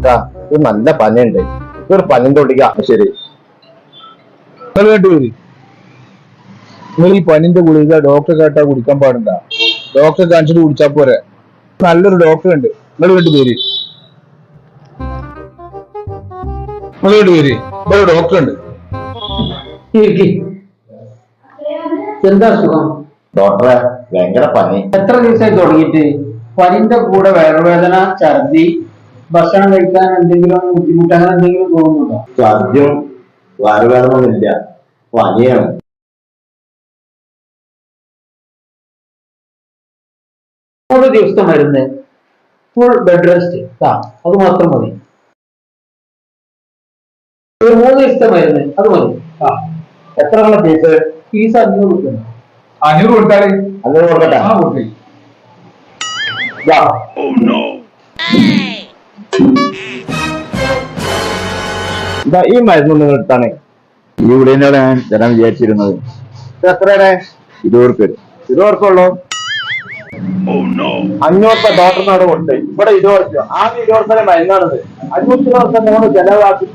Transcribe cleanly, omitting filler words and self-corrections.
ഇത് നല്ല പനിയുണ്ട്, ഇതൊരു പനിന്റെ ഒട്ടിക്ക. ശരി, നിങ്ങൾ ഈ പനിന്റെ ഗുളിക ഡോക്ടറെ കേട്ടാ കുടിക്കാൻ പാടില്ല. ഡോക്ടറെ കാണിച്ചിട്ട് കുടിച്ചാ പോരെ. നല്ലൊരു ഡോക്ടർ ഉണ്ട്, നിങ്ങൾ കേട്ട് പേര്. നിങ്ങൾ കേട്ട് പേര്, ഇവിടെ ഡോക്ടർ ഉണ്ട്. എന്താ സുഖം? ഡോക്ടറെ ഭയങ്കര പനി. എത്ര ദിവസമായി തുടങ്ങിയിട്ട്? പനിന്റെ കൂടെ വയറുവേദന, ഛർദി, ഭക്ഷണം കഴിക്കാൻ എന്തെങ്കിലും ബുദ്ധിമുട്ട് അങ്ങനെ എന്തെങ്കിലും തോന്നുന്നുണ്ടോ? ഛർദിയും വയറുവേദന ഒന്നുമില്ല, പനിയാണ്. 3 ദിവസത്തെ മരുന്ന്, ഫുൾ ബെഡ് റെസ്റ്റ്, അത് മാത്രം മതി. ഒരു 3 ദിവസത്തെ മരുന്ന് അത് മതി. എത്ര ഫീസ്? ഫീസ് 500 രൂപ. 500 കൊടുത്താല് അങ്ങനെ കൊടുക്കട്ടെ. ഈ മരുന്ന് നിങ്ങൾ എടുത്താണ്. ഈ ഗുളികയോടെ ഞാൻ തരാൻ വിചാരിച്ചിരുന്നത്. എത്രയാണ്? 20 രൂപ. 20 ഉറുപ്പുള്ളൂ. 500 ഡോക്ടറിനോട് കൊടുത്ത് ഇവിടെ 20 ആദ്യം 20 മരുന്നാണത്. 500 ചെലവാക്കി